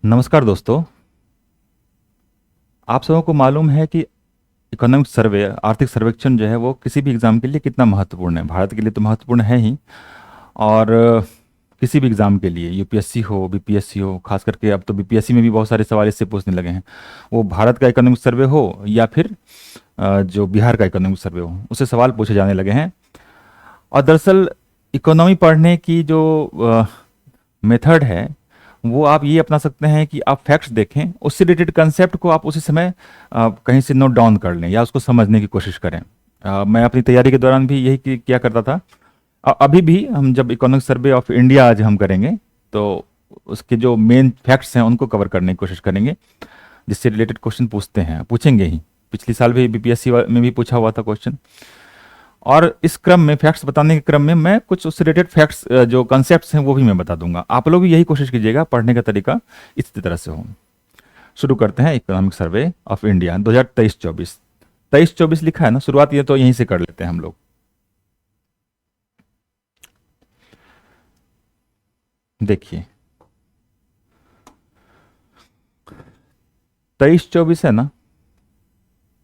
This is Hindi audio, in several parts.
नमस्कार दोस्तों। आप सबों को मालूम है कि इकोनॉमिक सर्वे आर्थिक सर्वेक्षण जो है वो किसी भी एग्ज़ाम के लिए कितना महत्वपूर्ण है। भारत के लिए तो महत्वपूर्ण है ही, और किसी भी एग्ज़ाम के लिए यूपीएससी हो बीपीएससी हो, खास करके अब तो बीपीएससी में भी बहुत सारे सवाल इससे पूछने लगे हैं। वो भारत का इकोनॉमिक सर्वे हो या फिर जो बिहार का इकोनॉमिक सर्वे हो, उससे सवाल पूछे जाने लगे हैं। और दरअसल इकोनॉमी पढ़ने की जो मेथड है वो आप ये अपना सकते हैं कि आप फैक्ट्स देखें, उससे रिलेटेड कंसेप्ट को आप उसी समय कहीं से नोट डाउन कर लें या उसको समझने की कोशिश करें। मैं अपनी तैयारी के दौरान भी यही किया करता था। अभी भी हम जब इकोनॉमिक सर्वे ऑफ इंडिया आज हम करेंगे तो उसके जो मेन फैक्ट्स हैं उनको कवर करने की कोशिश करेंगे, जिससे रिलेटेड क्वेश्चन पूछेंगे ही। पिछले साल भी बीपीएससी में भी पूछा हुआ था क्वेश्चन। और इस क्रम में फैक्ट्स बताने के क्रम में मैं कुछ उससे रिलेटेड फैक्ट्स जो कॉन्सेप्ट्स हैं वो भी मैं बता दूंगा। आप लोग भी यही कोशिश कीजिएगा, पढ़ने का तरीका इसी तरह से हो। शुरू करते हैं इकोनॉमिक सर्वे ऑफ इंडिया 2023-24। 23-24 लिखा है ना, शुरुआत ये तो यहीं से कर लेते हैं हम लोग। देखिए 23-24 है ना,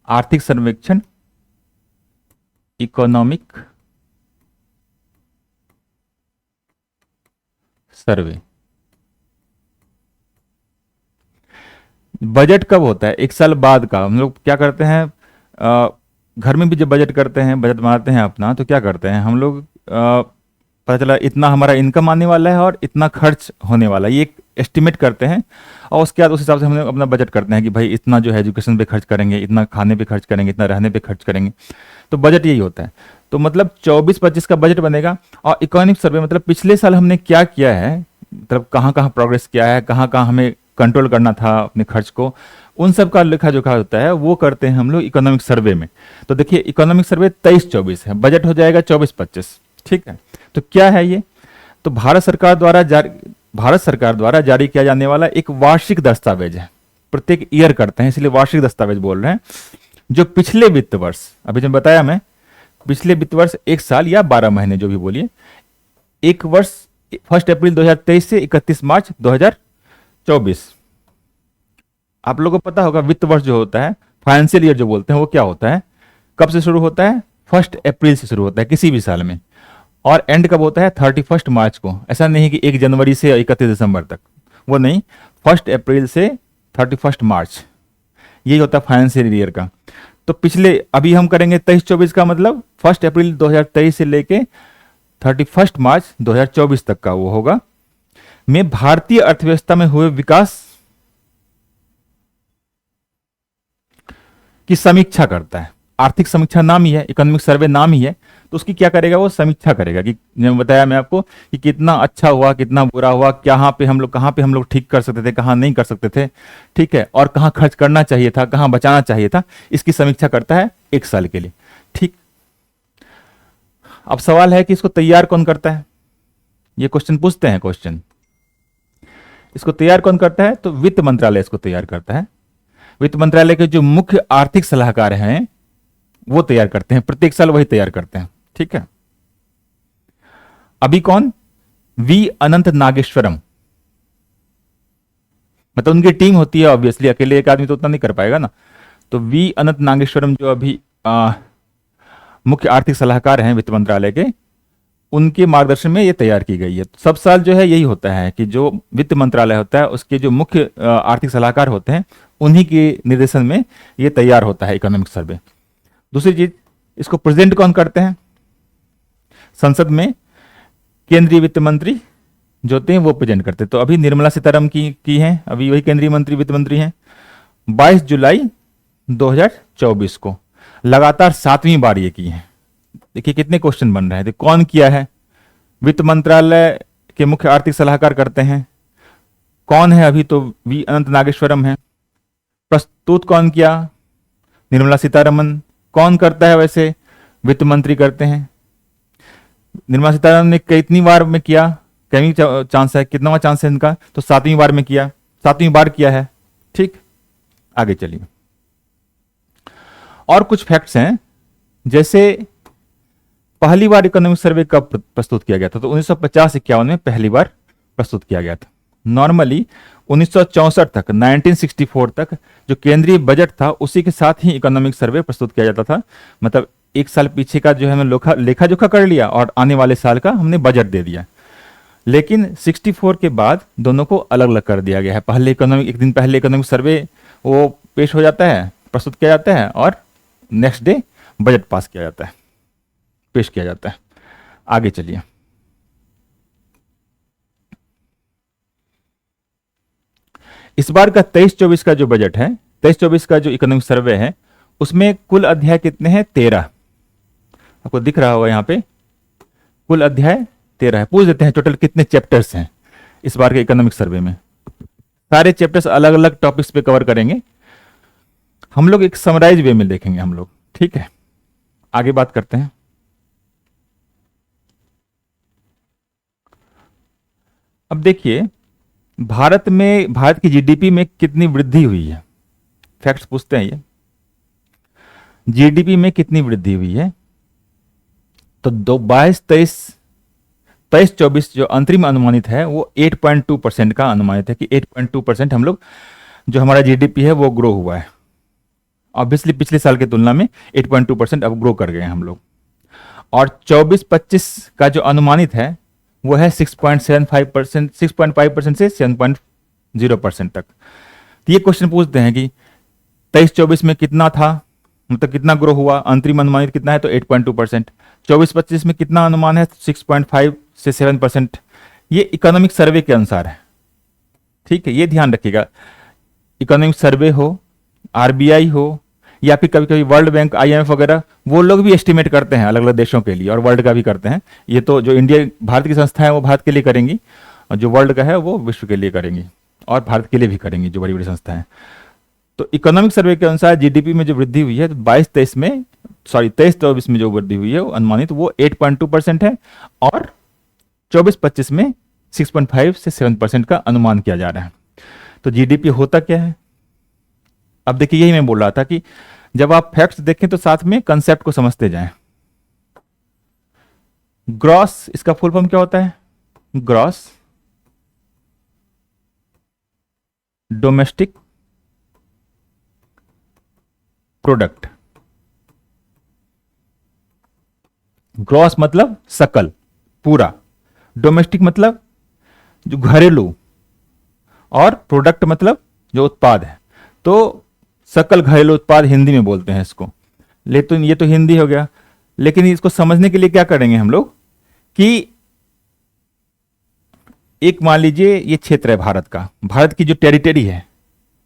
आर्थिक सर्वेक्षण इकोनॉमिक सर्वे। बजट कब होता है? एक साल बाद का। हम लोग क्या करते हैं, घर में भी जब बजट करते हैं, बजट बनाते हैं अपना, तो क्या करते हैं हम लोग, पता चला इतना हमारा इनकम आने वाला है और इतना खर्च होने वाला है, ये एक एस्टिमेट करते हैं। और उसके बाद उस हिसाब से हम लोग अपना बजट करते हैं कि भाई इतना जो है एजुकेशन पे खर्च करेंगे, इतना खाने पे खर्च करेंगे, इतना रहने पे खर्च करेंगे। तो बजट यही होता है। तो मतलब 24-25 का बजट बनेगा। और इकोनॉमिक सर्वे मतलब पिछले साल हमने क्या किया है, मतलब कहाँ कहाँ प्रोग्रेस किया है, कहाँ कहाँ हमें कंट्रोल करना था अपने खर्च को, उन सब का लेखा जोखा होता है, वो करते हैं हम लोग इकोनॉमिक सर्वे में। तो देखिए इकोनॉमिक सर्वे 23-24 है, बजट हो जाएगा 24-25। ठीक है। तो क्या है ये? तो भारत सरकार द्वारा जारी किया जाने वाला एक वार्षिक दस्तावेज है। प्रत्येक ईयर करते हैं, इसलिए वार्षिक दस्तावेज बोल रहे हैं। जो पिछले वित्त वर्ष, अभी जो बताया मैं, पिछले वित्त वर्ष एक साल या 12 महीने जो भी बोलिए, एक वर्ष 1 अप्रैल 2023 से 31 मार्च 2024। आप लोगों को पता होगा वित्त वर्ष जो होता है, फाइनेंशियल ईयर जो बोलते हैं, वो क्या होता है, कब से शुरू होता है? 1 अप्रैल से शुरू होता है किसी भी साल में। और एंड कब होता है? 31 मार्च को। ऐसा नहीं कि 1 जनवरी से 31 दिसंबर तक, वो नहीं, 1 अप्रैल से 31 मार्च, यही होता है फाइनेंशियल ईयर का। तो पिछले, अभी हम करेंगे 23-24 का, मतलब 1 अप्रैल 2023 से लेके 31 मार्च 2024 तक का वो होगा, में भारतीय अर्थव्यवस्था में हुए विकास की समीक्षा करता है। आर्थिक समीक्षा नाम ही है, इकोनॉमिक सर्वे नाम ही है। तो उसकी क्या करेगा, वो समीक्षा करेगा कि जब बताया मैं आपको कि कितना अच्छा हुआ, कितना बुरा हुआ, कहाँ पे हम लोग ठीक कर सकते थे, कहाँ नहीं कर सकते थे। ठीक है। और कहाँ खर्च करना चाहिए था, कहाँ बचाना चाहिए था, इसकी समीक्षा करता है एक साल के लिए। ठीक। अब सवाल है कि इसको तैयार कौन करता है? ये क्वेश्चन पूछते हैं क्वेश्चन। इसको तैयार कौन करता है? तो वित्त मंत्रालय इसको तैयार करता है। वित्त मंत्रालय के जो मुख्य आर्थिक सलाहकार हैं वो तैयार करते हैं, प्रत्येक साल वही तैयार करते हैं। ठीक है। अभी कौन? वी अनंत नागेश्वरम, मतलब उनकी टीम होती है। ऑब्वियसली अकेले एक आदमी तो उतना नहीं कर पाएगा ना। तो वी अनंत नागेश्वरम जो अभी मुख्य आर्थिक सलाहकार हैं वित्त मंत्रालय के, उनके मार्गदर्शन में ये तैयार की गई है। तो सब साल जो है यही होता है कि जो वित्त मंत्रालय होता है उसके जो मुख्य आर्थिक सलाहकार होते हैं, उन्हीं के निर्देशन में ये तैयार होता है इकोनॉमिक सर्वे। दूसरी चीज, इसको प्रेजेंट कौन करते हैं? संसद में केंद्रीय वित्त मंत्री जो होते हैं वो प्रेजेंट करते हैं। तो अभी निर्मला सीतारमण की हैं, अभी वही केंद्रीय मंत्री वित्त मंत्री हैं। 22 जुलाई 2024 को लगातार 7वीं बार ये की है। देखिए कितने क्वेश्चन बन रहे हैं। तो कौन किया है? वित्त मंत्रालय के मुख्य आर्थिक सलाहकार करते हैं। कौन है? अभी तो वी अनंत नागेश्वरम है। प्रस्तुत कौन किया? निर्मला सीतारमण। कौन करता है वैसे? वित्त मंत्री करते हैं। निर्मला सीतारमण ने कितनी बार में किया, कई चांस है, कितना चांस है इनका? तो 7वीं बार में किया, 7वीं बार किया है। ठीक। आगे चलिए। और कुछ फैक्ट्स हैं, जैसे पहली बार इकोनॉमिक सर्वे कब प्रस्तुत किया गया था? तो 1950-51 में पहली बार प्रस्तुत किया गया था। नॉर्मली 1964 तक, 1964 तक जो केंद्रीय बजट था उसी के साथ ही इकोनॉमिक सर्वे प्रस्तुत किया जाता था। मतलब एक साल पीछे का जो है हमने लेखा जोखा कर लिया और आने वाले साल का हमने बजट दे दिया। लेकिन 64 के बाद दोनों को अलग अलग कर दिया गया है। पहले इकोनॉमिक, एक दिन पहले इकोनॉमिक सर्वे वो पेश हो जाता है, प्रस्तुत किया जाता है, और नेक्स्ट डे बजट पास किया जाता है, पेश किया जाता है। आगे चलिए। इस बार का 23-24 का जो बजट है, 23-24 का जो इकोनॉमिक सर्वे है, उसमें कुल अध्याय कितने हैं? 13। आपको दिख रहा होगा यहाँ पे, कुल अध्याय 13 है। पूछ देते हैं टोटल कितने चैप्टर्स हैं इस बार के इकोनॉमिक सर्वे में। सारे चैप्टर्स अलग अलग टॉपिक्स पे कवर करेंगे हम लोग, एक समराइज वे में देखेंगे हम लोग, ठीक है। आगे बात करते हैं। अब देखिए, भारत की जीडीपी में कितनी वृद्धि हुई है। फैक्ट्स पूछते हैं ये, जीडीपी में कितनी वृद्धि हुई है। तो 23-24 जो अंतरिम अनुमानित है वो 8.2% का अनुमानित है कि 8.2% हम लोग, जो हमारा जीडीपी है वो ग्रो हुआ है। ऑब्वियसली पिछले साल की तुलना में 8.2% अब ग्रो कर गए हैं हम लोग। और 24-25 का जो अनुमानित है वो है 6.75%, 6.5% से 7.0% तक। तो ये क्वेश्चन पूछते हैं कि 23-24 में कितना था, मतलब कितना ग्रो हुआ, अंतरिम अनुमानित कितना है, तो 8.2%। 24-25 में कितना अनुमान है, 6.5 से 7%। ये इकोनॉमिक सर्वे के अनुसार है, ठीक है, ये ध्यान रखिएगा। इकोनॉमिक सर्वे हो, आरबीआई हो, या फिर कभी कभी वर्ल्ड बैंक, आईएमएफ वगैरह, वो लोग भी एस्टिमेट करते हैं अलग अलग देशों के लिए, और वर्ल्ड का भी करते हैं। ये तो जो भारत की संस्था है वो भारत के लिए करेंगी, और जो वर्ल्ड का है वो विश्व के लिए करेंगी, और भारत के लिए भी करेंगी जो बड़ी बड़ी संस्था है। तो इकोनॉमिक सर्वे के अनुसार जीडीपी में जो वृद्धि हुई है, तो 23-24 में जो वृद्धि हुई है वो अनुमानित वो 8.2% है, और 24-25 में 6.5 से 7% का अनुमान किया जा रहा है। तो जीडीपी होता क्या है? अब देखिए, यही मैं बोल रहा था कि जब आप फैक्ट्स देखें तो साथ में कंसेप्ट को समझते जाएं। ग्रॉस, इसका फुल फॉर्म क्या होता है? Gross domestic product. ग्रॉस मतलब सकल, पूरा। डोमेस्टिक मतलब जो घरेलू, और प्रोडक्ट मतलब जो उत्पाद है। तो सकल घरेलू उत्पाद हिंदी में बोलते हैं इसको। लेकिन ये तो हिंदी हो गया, लेकिन इसको समझने के लिए क्या करेंगे हम लोग कि एक मान लीजिए ये क्षेत्र है भारत का, भारत की जो टेरिटरी है,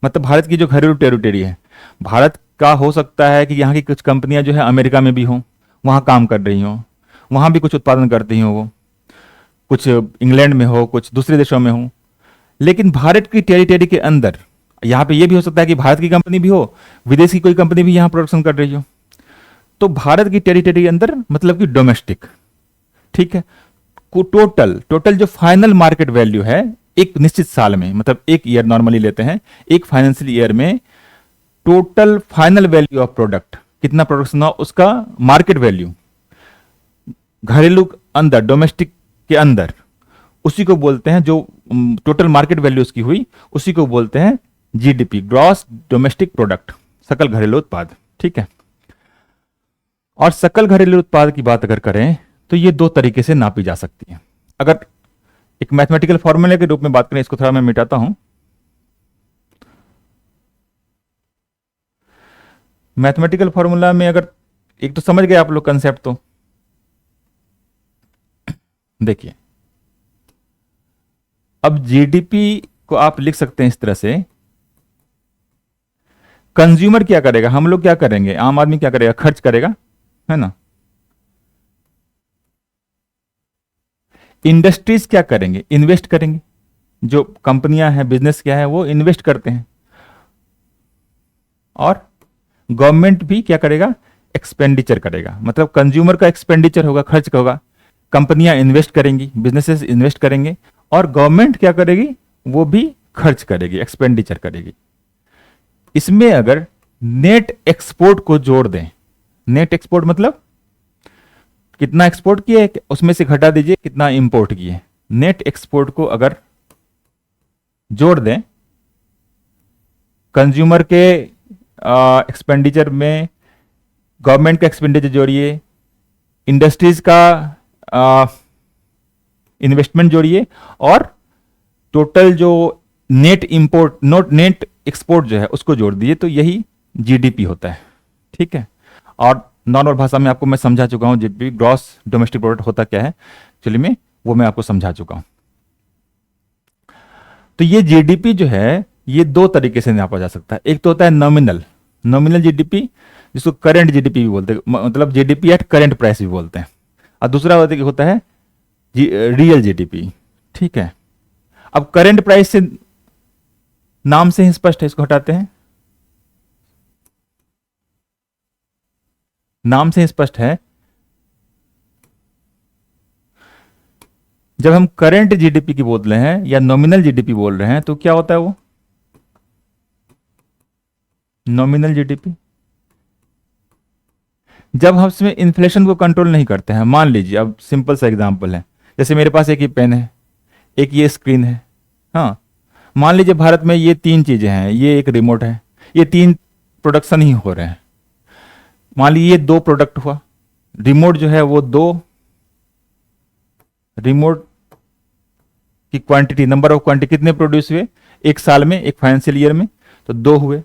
मतलब भारत की जो घरेलू टेरिटरी है, भारत का हो सकता है कि यहाँ की कुछ कंपनियां जो है अमेरिका में भी हों, वहाँ काम कर रही हों, वहाँ भी कुछ उत्पादन करती हों, वो कुछ इंग्लैंड में हो, कुछ दूसरे देशों में हो। लेकिन भारत की टेरिटरी के अंदर यहाँ पे ये भी हो सकता है कि भारत की कंपनी भी हो, विदेश की कोई कंपनी भी यहाँ प्रोडक्शन कर रही हो। तो भारत की टेरिटरी के अंदर मतलब कि डोमेस्टिक, ठीक है। टोटल जो फाइनल मार्केट वैल्यू है एक निश्चित साल में, मतलब एक ईयर नॉर्मली लेते हैं, एक फाइनेंशियल ईयर में total final value of product, कितना प्रोडक्शन हुआ उसका मार्केट वैल्यू घरेलू अंदर, डोमेस्टिक के अंदर, उसी को बोलते हैं, जो टोटल मार्केट वैल्यू उसकी हुई उसी को बोलते हैं जीडीपी, ग्रॉस डोमेस्टिक प्रोडक्ट, सकल घरेलू उत्पाद, ठीक है। और सकल घरेलू उत्पाद की बात अगर करें तो ये दो तरीके से नापी जा सकती है। अगर एक मैथमेटिकल फॉर्मूले के रूप में बात करें, इसको थोड़ा मैं मिटाता हूं। मैथमेटिकल फॉर्मूला में अगर एक तो समझ गए आप लोग कंसेप्ट, तो देखिए, अब जीडीपी को आप लिख सकते हैं इस तरह से, कंज्यूमर क्या करेगा, हम लोग क्या करेंगे, आम आदमी क्या करेगा, खर्च करेगा, है ना। इंडस्ट्रीज क्या करेंगे, इन्वेस्ट करेंगे, जो कंपनियां हैं, बिजनेस क्या है, वो इन्वेस्ट करते हैं। और गवर्नमेंट भी क्या करेगा, एक्सपेंडिचर करेगा, मतलब कंज्यूमर का एक्सपेंडिचर होगा, खर्च होगा, कंपनियां इन्वेस्ट करेंगी, बिजनेसेस इन्वेस्ट करेंगे, और गवर्नमेंट क्या करेगी, वो भी खर्च करेगी, एक्सपेंडिचर करेगी। इसमें अगर नेट एक्सपोर्ट को जोड़ दें, नेट एक्सपोर्ट मतलब कितना एक्सपोर्ट किए उसमें से घटा दीजिए कितना इंपोर्ट किए, नेट एक्सपोर्ट को अगर जोड़ दें, कंज्यूमर के एक्सपेंडिचर में गवर्नमेंट का एक्सपेंडिचर जोड़िए, इंडस्ट्रीज का इन्वेस्टमेंट जोड़िए, और टोटल जो नेट इंपोर्ट नेट एक्सपोर्ट जो है उसको जोड़ दिए, तो यही जीडीपी होता है। ठीक है, और नॉर्मल भाषा में आपको मैं समझा चुका हूं जीडीपी, ग्रॉस डोमेस्टिक प्रोडक्ट होता क्या है चलिए में, वो मैं आपको समझा चुका हूं। तो ये जीडीपी जो है ये दो तरीके से नापा जा सकता है। एक तो होता है नॉमिनल जीडीपी, जिसको करंट जीडीपी भी बोलते हैं, मतलब जीडीपी एट करंट प्राइस भी बोलते हैं, और दूसरा होता है रियल जीडीपी। ठीक है, अब करंट प्राइस से नाम से ही स्पष्ट है, इसको हटाते हैं, नाम से ही स्पष्ट है, जब हम करंट जीडीपी की बोल रहे हैं या नॉमिनल जीडीपी बोल रहे हैं तो क्या होता है वो नॉमिनल जीडीपी, जब हम इसमें इन्फ्लेशन को कंट्रोल नहीं करते हैं। मान लीजिए, अब सिंपल सा एग्जांपल है, जैसे मेरे पास एक ही पेन है, एक ये स्क्रीन है, हाँ, मान लीजिए भारत में ये तीन चीजें हैं, ये एक रिमोट है, ये तीन प्रोडक्शन ही हो रहे हैं। मान लीजिए ये दो प्रोडक्ट हुआ, रिमोट जो है वो दो, रिमोट की क्वांटिटी, नंबर ऑफ क्वांटिटी कितने प्रोड्यूस हुए एक साल में, एक फाइनेंशियल ईयर में, तो दो हुए।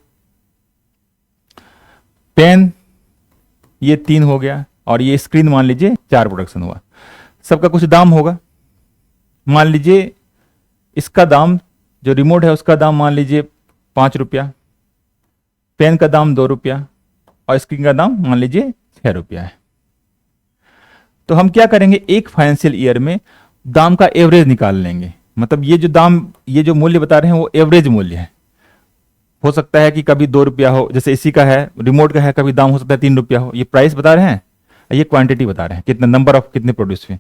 पेन ये तीन हो गया, और ये स्क्रीन मान लीजिए चार प्रोडक्शन हुआ। सबका कुछ दाम होगा, मान लीजिए इसका दाम, जो रिमोट है उसका दाम मान लीजिए 5 रुपया, पेन का दाम 2 रुपया, और स्क्रीन का दाम मान लीजिए 6 रुपया है। तो हम क्या करेंगे, एक फाइनेंशियल ईयर में दाम का एवरेज निकाल लेंगे, मतलब ये जो दाम, ये जो मूल्य बता रहे हैं वो एवरेज मूल्य है। हो सकता है कि कभी 2 रुपया हो, जैसे इसी का है, रिमोट का है, कभी दाम हो सकता है 3 रुपया हो। ये प्राइस बता रहे हैं, ये क्वांटिटी बता रहे हैं, कितना नंबर ऑफ कितने प्रोड्यूस हुए।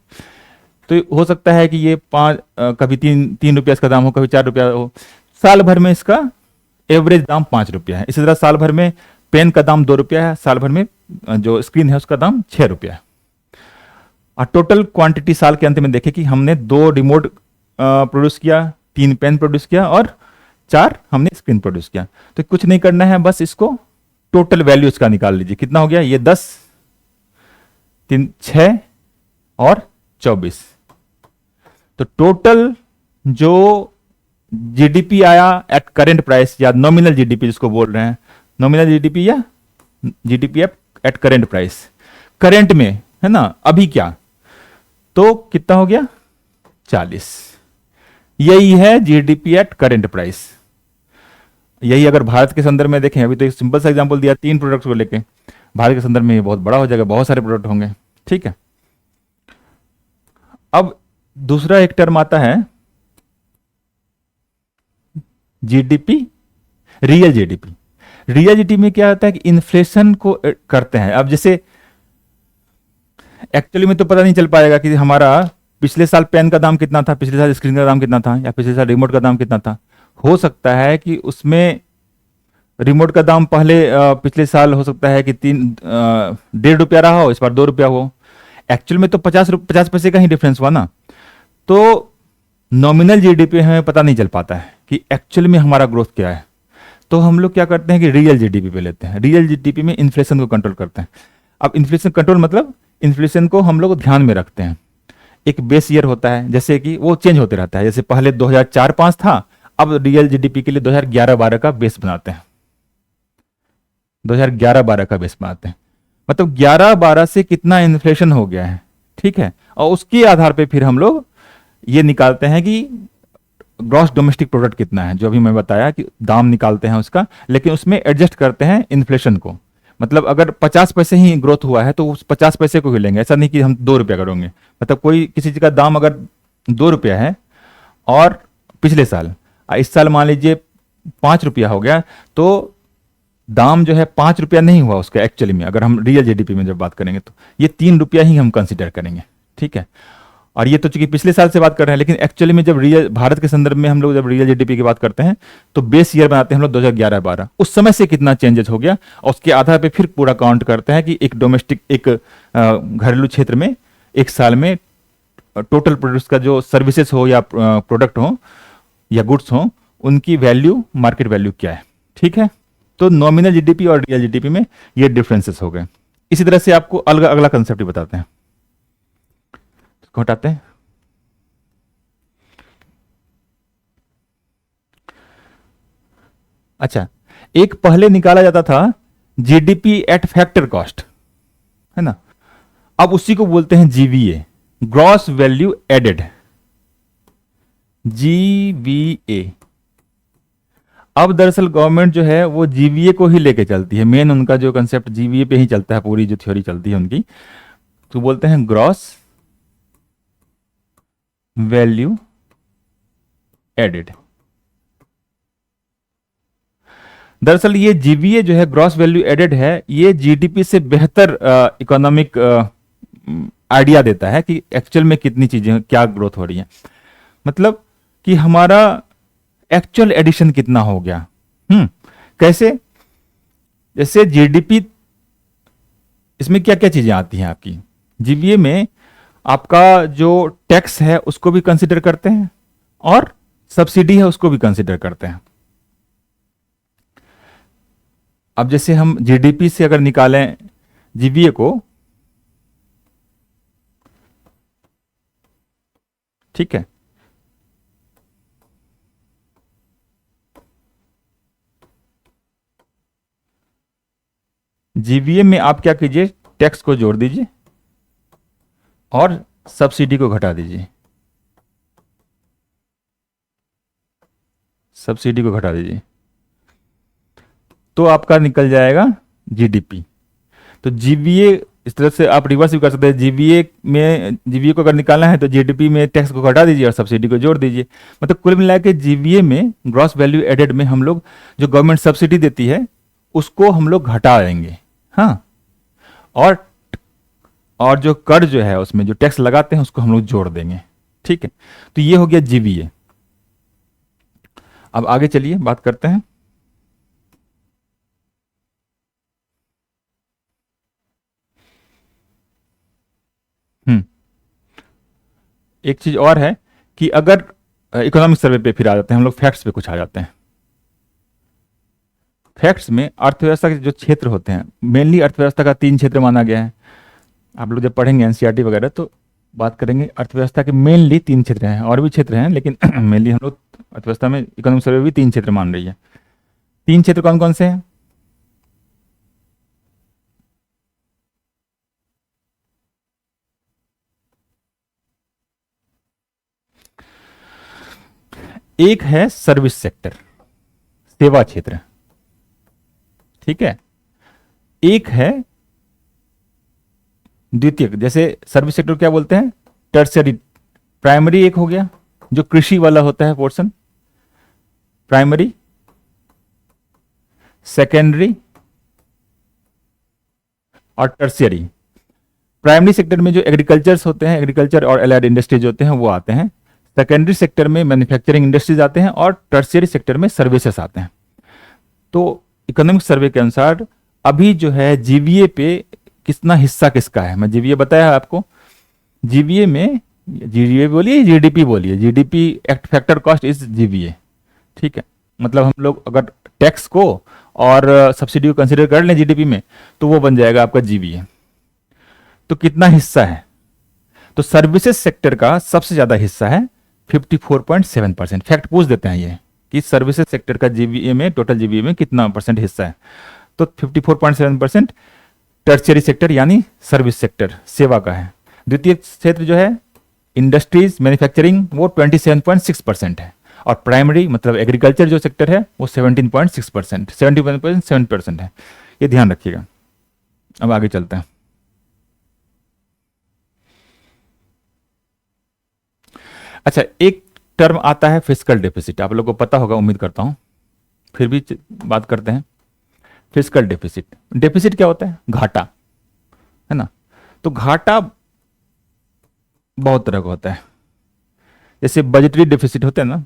तो हो सकता है कि ये कभी तीन रुपया इसका दाम हो, कभी 4 रुपया हो। साल भर में इसका एवरेज दाम 5 रुपया है। इसी तरह साल भर में पेन का दाम 2 रुपया है, साल भर में जो स्क्रीन है उसका दाम 6 रुपया है। और टोटल क्वांटिटी साल के अंत में देखें कि हमने 2 रिमोट प्रोड्यूस किया, 3 पेन प्रोड्यूस किया, और 4 हमने स्क्रीन प्रोड्यूस किया। तो कुछ नहीं करना है, बस इसको टोटल वैल्यू इसका निकाल लीजिए, कितना हो गया, ये 10, 3, 6 और 24। तो टोटल जो जीडीपी आया एट करेंट प्राइस, या नॉमिनल जीडीपी जिसको बोल रहे हैं, नॉमिनल जीडीपी या GDP at current price, current में है ना, अभी क्या, तो कितना हो गया 40। यही है जीडीपी एट करेंट प्राइस। यही अगर भारत के संदर्भ में देखें, अभी तो एक सिंपल सा एग्जांपल दिया 3 प्रोडक्ट्स को लेके, भारत के संदर्भ में ये बहुत बड़ा हो जाएगा, बहुत सारे प्रोडक्ट होंगे। ठीक है, अब दूसरा एक टर्म आता है GDP, real GDP. Real GDP में क्या होता है कि इन्फ्लेशन को करते हैं। अब जैसे एक्चुअली में तो पता नहीं चल पाएगा कि हमारा पिछले साल पेन का दाम कितना था, पिछले साल स्क्रीन का दाम कितना था, या पिछले साल रिमोट का दाम कितना था। हो सकता है कि उसमें रिमोट का दाम पहले पिछले साल हो सकता है कि 1.5 रुपया रहा हो, इस बार 2 रुपया हो। एक्चुअल में तो 50 पैसे का ही डिफरेंस हुआ ना। तो नॉमिनल जीडीपी हमें पता नहीं चल पाता है कि एक्चुअल में हमारा ग्रोथ क्या है। तो हम लोग क्या करते हैं कि रियल जीडीपी पे लेते हैं। रियल जीडीपी में इन्फ्लेशन को कंट्रोल करते हैं। अब इन्फ्लेशन कंट्रोल मतलब इन्फ्लेशन को हम लोग ध्यान में रखते हैं। एक बेस ईयर होता है, जैसे कि वो चेंज होते रहता है। जैसे पहले 2004-05 था, अब रियल जीडीपी के लिए 2011-12 का बेस बनाते हैं। 2011-12 का बेस बनाते हैं, मतलब 11-12 से कितना इन्फ्लेशन हो गया है। ठीक है, और उसके आधार पे फिर हम लोग ये निकालते हैं कि ग्रॉस डोमेस्टिक प्रोडक्ट कितना है, जो अभी मैं बताया कि दाम निकालते हैं उसका, लेकिन उसमें एडजस्ट करते हैं इन्फ्लेशन को। मतलब अगर 50 पैसे ही ग्रोथ हुआ है तो उस 50 पैसे को ही लेंगे, ऐसा नहीं कि हम 2 रुपया करेंगे। मतलब कोई किसी चीज का दाम अगर 2 रुपया है और पिछले साल, इस साल मान लीजिए 5 रुपया हो गया, तो दाम जो है 5 रुपया नहीं हुआ उसका एक्चुअली में। अगर हम रियल जीडीपी में जब बात करेंगे तो ये 3 रुपया ही हम कंसिडर करेंगे। ठीक है, और ये तो चूंकि पिछले साल से बात कर रहे हैं, लेकिन एक्चुअली में जब रियल भारत के संदर्भ में हम लोग जब रियल जीडीपी की बात करते हैं तो बेस ईयर बनाते हैं हम लोग 2011-12। उस समय से कितना चेंजेस हो गया और उसके आधार पे फिर पूरा काउंट करते हैं कि एक डोमेस्टिक, एक घरेलू क्षेत्र में एक साल में टोटल प्रोड्यूस का जो सर्विसेज हो या प्रोडक्ट हो या गुड्स हो, उनकी वैल्यू, मार्केट वैल्यू क्या है। ठीक है, तो नॉमिनल जीडीपी और रियल जीडीपी में ये डिफरेंसेस हो गए। इसी तरह से आपको अगला अगला कंसेप्ट भी बताते हैं, इसको हटाते हैं। अच्छा, एक पहले निकाला जाता था जीडीपी एट फैक्टर कॉस्ट, है ना, अब उसी को बोलते हैं GVA, gross value added, GVA. अब दरअसल गवर्नमेंट जो है वो जीवीए को ही लेके चलती है, मेन उनका जो कंसेप्ट जीवीए पे ही चलता है, पूरी जो थ्योरी चलती है उनकी, तो बोलते हैं ग्रॉस वैल्यू एडेड। दरअसल ये जीवीए जो है, ग्रॉस वैल्यू एडेड है, ये जीडीपी से बेहतर इकोनॉमिक आइडिया देता है कि एक्चुअल में कितनी चीजें, क्या ग्रोथ हो रही है, मतलब कि हमारा एक्चुअल एडिशन कितना हो गया। कैसे, जैसे जीडीपी, इसमें क्या क्या चीजें आती हैं आपकी जीवीए में, आपका जो टैक्स है उसको भी कंसिडर करते हैं और सब्सिडी है उसको भी कंसिडर करते हैं। अब जैसे हम जीडीपी से अगर निकालें जीवीए को, ठीक है, जीवीए में आप क्या कीजिए, टैक्स को जोड़ दीजिए और सब्सिडी को घटा दीजिए, सब्सिडी को घटा दीजिए, तो आपका निकल जाएगा जीडीपी। तो जीवीए इस तरह से आप रिवर्स भी कर सकते हैं, जीवीए में, जीवीए को अगर निकालना है तो जीडीपी में टैक्स को घटा दीजिए और सब्सिडी को जोड़ दीजिए। मतलब कुल मिला के जीवीए में, ग्रॉस वैल्यू एडेड में, हम लोग जो गवर्नमेंट सब्सिडी देती है उसको हम लोग घटा देंगे, हाँ, और जो कर जो है उसमें जो टैक्स लगाते हैं उसको हम लोग जोड़ देंगे। ठीक है, तो ये हो गया जीवीए। अब आगे चलिए बात करते हैं। हम्म एक चीज और है कि अगर इकोनॉमिक सर्वे पे फिर आ जाते हैं हम लोग, फैक्ट्स पे कुछ आ जाते हैं। फैक्ट्स में अर्थव्यवस्था के जो क्षेत्र होते हैं, मेनली अर्थव्यवस्था का 3 क्षेत्र माना गया है। आप लोग जब पढ़ेंगे एनसीईआरटी वगैरह तो बात करेंगे, अर्थव्यवस्था के मेनली 3 क्षेत्र हैं, और भी क्षेत्र हैं लेकिन मेनली हम लोग अर्थव्यवस्था में इकोनॉमिक सर्वे भी 3 क्षेत्र मान रही है। 3 क्षेत्र कौन कौन से हैं? एक है सर्विस सेक्टर, सेवा क्षेत्र, ठीक है। एक है द्वितीयक, जैसे सर्विस सेक्टर क्या बोलते हैं, टर्सरी। प्राइमरी एक हो गया जो कृषि वाला होता है पोर्शन, प्राइमरी, सेकेंडरी और टर्शियरी। प्राइमरी सेक्टर में जो एग्रीकल्चर्स होते हैं, एग्रीकल्चर और एलाइड इंडस्ट्रीज होते हैं वो आते हैं। सेकेंडरी सेक्टर में मैन्युफैक्चरिंग इंडस्ट्रीज आते हैं और टर्शियरी सेक्टर में सर्विसेज आते हैं। तो इकोनॉमिक सर्वे के अनुसार अभी जो है जीवीए पे कितना हिस्सा किसका है, मैं जीवीए बताया आपको। जीवीए में, जीवीए बोलिए जीडीपी बोलिए, GDP act factor cost is GVA, ठीक है। मतलब हम लोग अगर टैक्स को और सब्सिडी को कंसिडर कर लें जीडीपी में तो वो बन जाएगा आपका जीवीए। तो कितना हिस्सा है, तो सर्विसेज सेक्टर का सबसे ज्यादा हिस्सा है 54.7%। फैक्ट पूछ देते हैं ये कि सर्विसेज सेक्टर का जीवीए में, टोटल जीवीए में कितना परसेंट हिस्सा है, तो 54.7% टर्शियरी सेक्टर यानी सर्विस सेक्टर, सेवा का है। द्वितीय क्षेत्र जो है इंडस्ट्रीज मैन्युफैक्चरिंग वो 27.6% है, और प्राइमरी मतलब एग्रीकल्चर जो सेक्टर है वो 17.6%, 71.7% है। ये ध्यान रखिएगा। अब आगे चलते हैं। अच्छा, एक टर्म आता है फिस्कल डेफिसिट, आप लोगों को पता होगा उम्मीद करता हूं, फिर भी बात करते हैं। फिस्कल डेफिसिट, डेफिसिट क्या होता है, घाटा, है ना। तो घाटा बहुत तरह का होता है, जैसे बजटरी डेफिसिट होते हैं ना।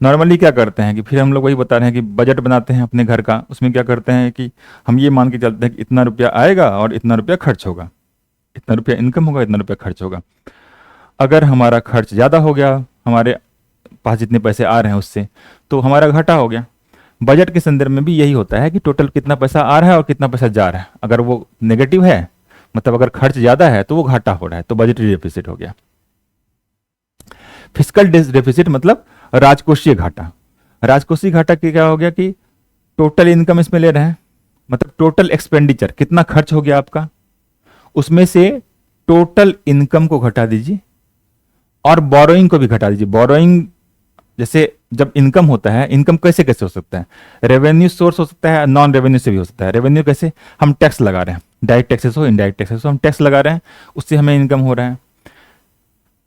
नॉर्मली क्या करते हैं कि, फिर हम लोग वही बता रहे हैं कि बजट बनाते हैं अपने घर का, उसमें क्या करते हैं कि हम ये मान के चलते हैं कि इतना रुपया आएगा और इतना रुपया खर्च होगा, इतना रुपया इनकम होगा, इतना रुपया खर्च होगा। अगर हमारा खर्च ज़्यादा हो गया, हमारे पास जितने पैसे आ रहे हैं उससे, तो हमारा घाटा हो गया। बजट के संदर्भ में भी यही होता है कि टोटल कितना पैसा आ रहा है और कितना पैसा जा रहा है। अगर वो नेगेटिव है, मतलब अगर खर्च ज़्यादा है, तो वो घाटा हो रहा है, तो बजटरी डेफिसिट हो गया। फिस्कल डेफिसिट मतलब राजकोषीय घाटा। राजकोषीय घाटा की क्या हो गया कि टोटल इनकम इसमें ले रहे हैं, मतलब टोटल एक्सपेंडिचर कितना खर्च हो गया आपका, उसमें से टोटल इनकम को घटा दीजिए और बोरोइंग को भी घटा दीजिए। बोरोइंग जैसे जब इनकम होता है, इनकम कैसे कैसे हो सकता है, रेवेन्यू सोर्स हो सकता है, नॉन रेवेन्यू से भी हो सकता है। रेवेन्यू कैसे, हम टैक्स लगा रहे हैं, डायरेक्ट टैक्सेस हो, इनडायरेक्ट टैक्सेस हो, हम टैक्स लगा रहे हैं, उससे हमें इनकम हो रहा है।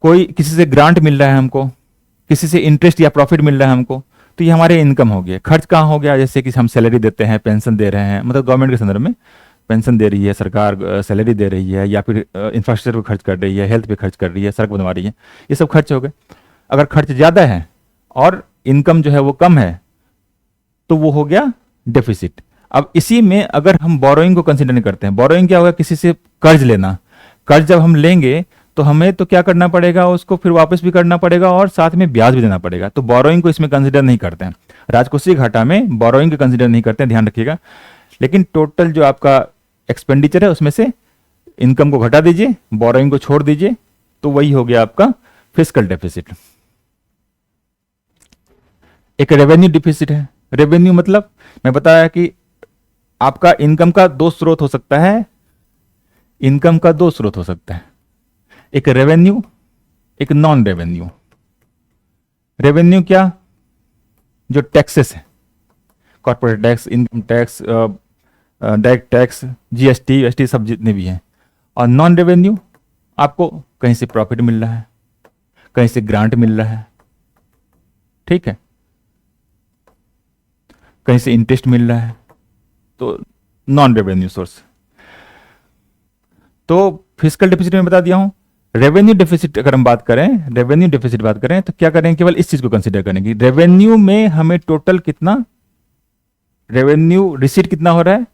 कोई किसी से ग्रांट मिल रहा है हमको, किसी से इंटरेस्ट या प्रॉफिट मिल रहा है हमको, तो ये हमारे इनकम हो गया। खर्च कहाँ हो गया, जैसे कि हम सैलरी देते हैं, पेंशन दे रहे हैं, मतलब गवर्नमेंट के संदर्भ में पेंशन दे रही है सरकार, सैलरी दे रही है, या फिर इंफ्रास्ट्रक्चर पे खर्च कर रही है, हेल्थ पे खर्च कर रही है, सड़क बनवा रही है, ये सब खर्च हो गए। अगर खर्च ज़्यादा है और इनकम जो है वो कम है, तो वो हो गया डेफिसिट। अब इसी में अगर हम बोरोइंग को कंसिडर नहीं करते हैं, बोरोइंग क्या होगा, किसी से कर्ज लेना। कर्ज जब हम लेंगे तो हमें तो क्या करना पड़ेगा, उसको फिर वापस भी करना पड़ेगा और साथ में ब्याज भी देना पड़ेगा, तो बोरोइंग को इसमें कंसिडर नहीं करते हैं। राजकोषीय घाटा में बोरोइंग को कंसिडर नहीं करते हैं, ध्यान रखिएगा। लेकिन टोटल जो आपका एक्सपेंडिचर है उसमें से इनकम को घटा दीजिए, बोरोइंग को छोड़ दीजिए, तो वही हो गया आपका फिस्कल डेफिसिट। एक रेवेन्यू डिफिसिट है। रेवेन्यू मतलब मैं बताया कि आपका इनकम का दो स्रोत हो सकता है, इनकम का दो स्रोत हो सकता है, एक रेवेन्यू, एक नॉन रेवेन्यू। रेवेन्यू क्या, जो टैक्सेस है, corporate tax, income tax, direct tax, GST, UST सब जितने भी हैं। और नॉन रेवेन्यू आपको कहीं से प्रॉफिट मिल रहा है, कहीं से ग्रांट मिल रहा है, ठीक है, कहीं से इंटरेस्ट मिल रहा है, तो नॉन रेवेन्यू सोर्स। तो फिस्कल डेफिसिट में बता दिया हूं। रेवेन्यू डेफिसिट अगर हम बात करें, रेवेन्यू डेफिसिट बात करें, तो क्या करें, केवल इस चीज को कंसीडर करेंगे, रेवेन्यू में हमें टोटल कितना रेवेन्यू रिसीट कितना हो रहा है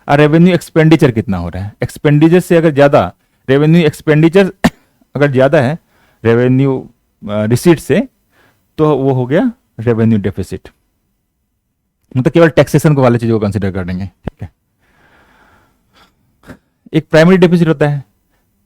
और रेवेन्यू एक्सपेंडिचर कितना हो रहा है। एक्सपेंडिचर से अगर ज्यादा, रेवेन्यू एक्सपेंडिचर अगर ज्यादा है रेवेन्यू रिसीट से, तो वो हो गया रेवेन्यू डेफिसिट। मतलब केवल टैक्सेशन को वाले चीजों को कंसीडर करेंगे, ठीक है। एक प्राइमरी डेफिसिट होता है।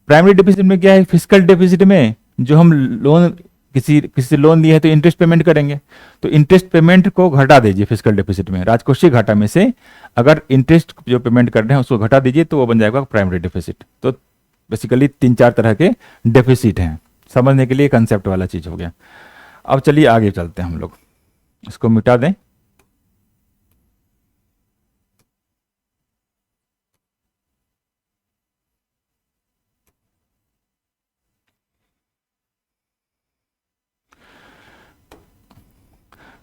प्राइमरी डेफिसिट में क्या है, फिस्कल डेफिसिट में जो हम लोन किसी से लोन लिए है तो इंटरेस्ट पेमेंट करेंगे, तो इंटरेस्ट पेमेंट को घटा दीजिए फिस्कल डेफिसिट में। राजकोषीय घाटा में से अगर इंटरेस्ट जो पेमेंट कर रहे हैं उसको घटा दीजिए, तो वो बन जाएगा प्राइमरी डेफिसिट। तो बेसिकली 3-4 तरह के डेफिसिट हैं, समझने के लिए कंसेप्ट वाला चीज हो गया। अब चलिए आगे चलते हैं हम लोग, इसको मिटा दें।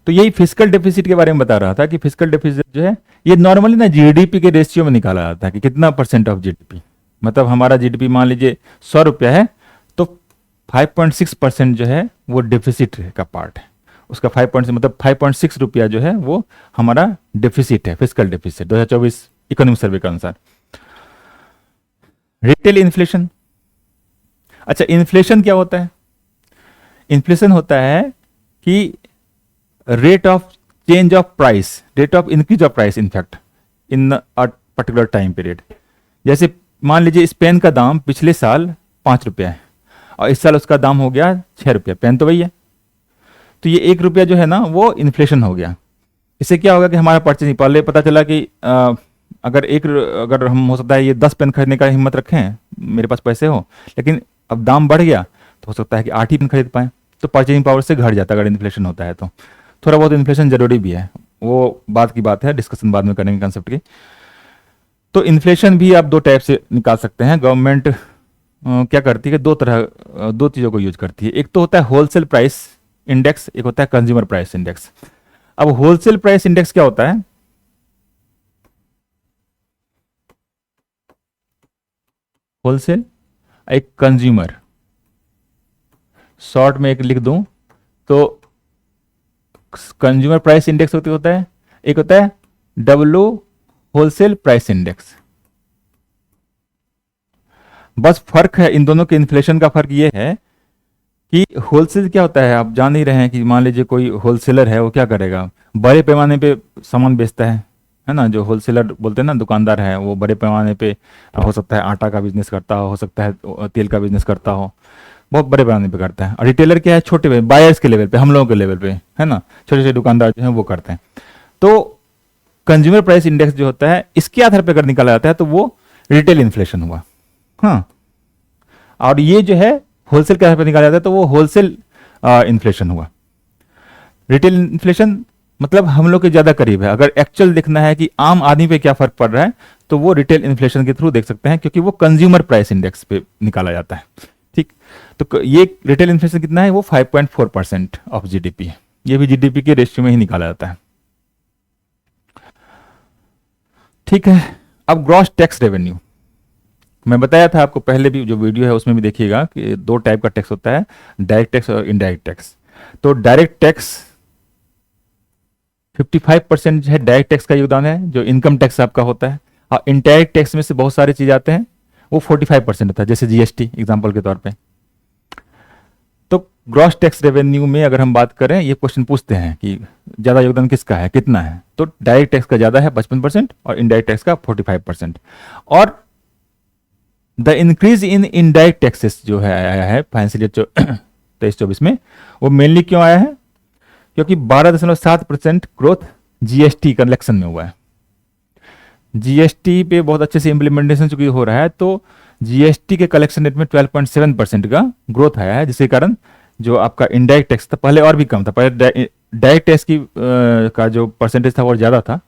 तो यही फिस्कल डेफिसिट के बारे में बता रहा था कि फिस्कल डेफिसिट जो है ये नॉर्मली ना जीडीपी के रेशियो में निकाला जाता है कि कितना परसेंट ऑफ जीडीपी। मतलब हमारा जीडीपी मान लीजिए 100 रुपया है, तो 5.6% जो है वो डेफिसिट का पार्ट है उसका। 5 मतलब 5.6 रुपया जो है वो हमारा डेफिसिट है, फिस्कल डेफिसिट 2024 इकोनॉमिक सर्वे के अनुसार। Retail inflation. अच्छा, इन्फ्लेशन क्या होता है? इन्फ्लेशन होता है कि rate of change of price, rate of increase of price in fact in a particular time period. जैसे मान लीजिए इस पेन का दाम पिछले साल 5 रुपया है और इस साल उसका दाम हो गया 6 रुपया, पेन तो वही है, तो ये 1 रुपया जो है ना वो इन्फ्लेशन हो गया। इससे क्या होगा कि हमारा परचेज, पहले पता चला कि अगर हम हो सकता है ये 10 पेन खरीदने का हिम्मत रखें, मेरे पास पैसे हो, लेकिन अब दाम बढ़ गया तो हो सकता है कि 8 ही पेन खरीद पाए, तो परचेजिंग पावर से घट जाता है अगर इन्फ्लेशन होता है तो। थोड़ा बहुत इन्फ्लेशन जरूरी भी है, वो बात की बात है, डिस्कशन बाद में करेंगे कंसेप्ट की। तो इन्फ्लेशन भी आप दो टाइप से निकाल सकते हैं। गवर्नमेंट क्या करती है, दो चीज़ों को यूज करती है। एक तो होता है होलसेल प्राइस इंडेक्स, एक होता है कंज्यूमर प्राइस इंडेक्स। अब होलसेल प्राइस इंडेक्स क्या होता है? होलसेल, एक कंज्यूमर, शॉर्ट में एक लिख दूं तो कंज्यूमर प्राइस इंडेक्स होता है, एक होता है डब्ल्यू होलसेल प्राइस इंडेक्स। बस फर्क है इन दोनों के, इन्फ्लेशन का फर्क ये है कि होलसेल क्या होता है, आप जान ही रहे हैं कि मान लीजिए कोई होलसेलर है, वो क्या करेगा, बड़े पैमाने पे सामान बेचता है ना। जो होलसेलर बोलते हैं ना, दुकानदार है, वो बड़े पैमाने पे हो सकता है आटा का बिजनेस करता हो सकता है तेल का बिजनेस करता हो, बहुत बड़े पैमाने पे करता है। और रिटेलर क्या है, छोटे बायर्स के लेवल पे, हम लोगों के लेवल पे, है ना, छोटे छोटे दुकानदार जो हैं वो करते हैं। तो कंज्यूमर प्राइस इंडेक्स जो होता है, इसके आधार पर अगर निकाला जाता है तो वो रिटेल इन्फ्लेशन हुआ। हाँ, और ये जो है होलसेल के आधार पर निकाला जाता है तो वो होलसेल इन्फ्लेशन हुआ। रिटेल इन्फ्लेशन मतलब हम लोग के ज़्यादा करीब है। अगर एक्चुअल देखना है कि आम आदमी पे क्या फ़र्क पड़ रहा है, तो वो रिटेल इन्फ्लेशन के थ्रू देख सकते हैं, क्योंकि वो कंज्यूमर प्राइस इंडेक्स पे निकाला जाता है। ठीक, तो ये रिटेल इन्फ्लेशन कितना है, वो 5.4% ऑफ जीडीपी है। ये भी जीडीपी के रेशियो में ही निकाला जाता है। ठीक है, अब ग्रॉस टैक्स रेवेन्यू, मैं बताया था आपको पहले भी, जो वीडियो है उसमें भी देखिएगा कि दो टाइप का टैक्स होता है, डायरेक्ट टैक्स और इनडायरेक्ट टैक्स। तो डायरेक्ट टैक्स 55% जो है डायरेक्ट टैक्स का योगदान है, जो इनकम टैक्स आपका होता है। और इनडायरेक्ट टैक्स में से बहुत सारे चीज आते हैं, वो 45% होता है, जैसे जीएसटी एग्जाम्पल के तौर पे। तो ग्रॉस टैक्स रेवेन्यू में अगर हम बात करें, ये क्वेश्चन पूछते हैं कि ज्यादा योगदान किसका है, कितना है, तो डायरेक्ट टैक्स का ज्यादा है 55% और इनडायरेक्ट टैक्स का 45%। और the increase in indirect taxes जो है आया है फाइनेंशियल ईयर 23-24 में, वो मेनली क्यों आया है, क्योंकि 12.7% ग्रोथ जीएसटी कलेक्शन में हुआ है। जीएसटी पे बहुत अच्छे से इम्प्लीमेंटेशन चूंकि हो रहा है, तो जीएसटी के कलेक्शन रेट में 12.7% का ग्रोथ आया है, जिसके कारण जो आपका इनडायरेक्ट टैक्स था, पहले और भी कम था, पहले डायरेक्ट टैक्स की का जो परसेंटेज था वो ज़्यादा था,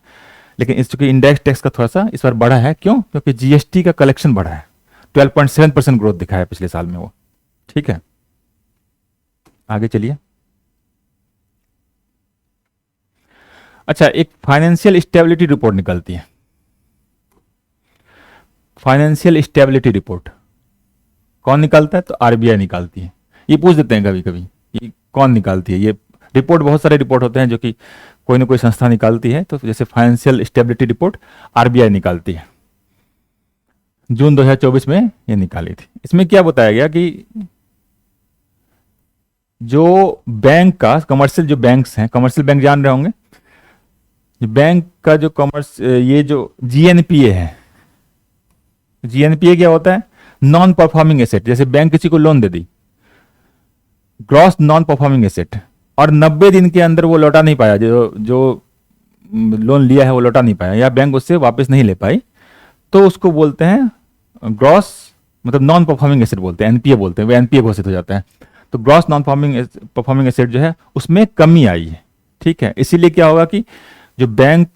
लेकिन इस चूंकि इनडायरेक्ट टैक्स का थोड़ा सा इस बार बढ़ा है। क्यों, क्योंकि जीएसटी का कलेक्शन बढ़ा है, 12.7% ग्रोथ दिखा है पिछले साल में वो। ठीक है, आगे चलिए। अच्छा, एक फाइनेंशियल स्टेबिलिटी रिपोर्ट निकलती है, फाइनेंशियल स्टेबिलिटी रिपोर्ट कौन निकालता है, तो आरबीआई निकालती है। ये पूछ देते हैं कभी कभी, ये कौन निकालती है ये रिपोर्ट। बहुत सारे रिपोर्ट होते हैं जो कि कोई ना कोई संस्था निकालती है, तो जैसे फाइनेंशियल स्टेबिलिटी रिपोर्ट आरबीआई निकालती है। जून 2024 में ये निकाली थी। इसमें क्या बताया गया कि जो बैंक का कमर्शियल, जो बैंक्स हैं, कमर्शियल बैंक जान रहे होंगे, बैंक का जो कॉमर्स, ये जो जीएनपीए है, जीएनपीए क्या होता है, नॉन परफॉर्मिंग एसेट। जैसे बैंक किसी को लोन दे दी, ग्रॉस नॉन परफॉर्मिंग एसेट, और 90 दिन के अंदर वो लौटा नहीं पाया, जो जो लोन लिया है वो लौटा नहीं पाया, या बैंक उससे वापस नहीं ले पाई, तो उसको बोलते हैं ग्रॉस, मतलब नॉन परफॉर्मिंग एसेट बोलते हैं, एनपीए बोलते हैं, वो एनपीए घोषित हो जाता है। तो ग्रॉस नॉन परफॉर्मिंग एसेट जो है उसमें कमी आई है। ठीक है, इसीलिए क्या होगा कि जो बैंक,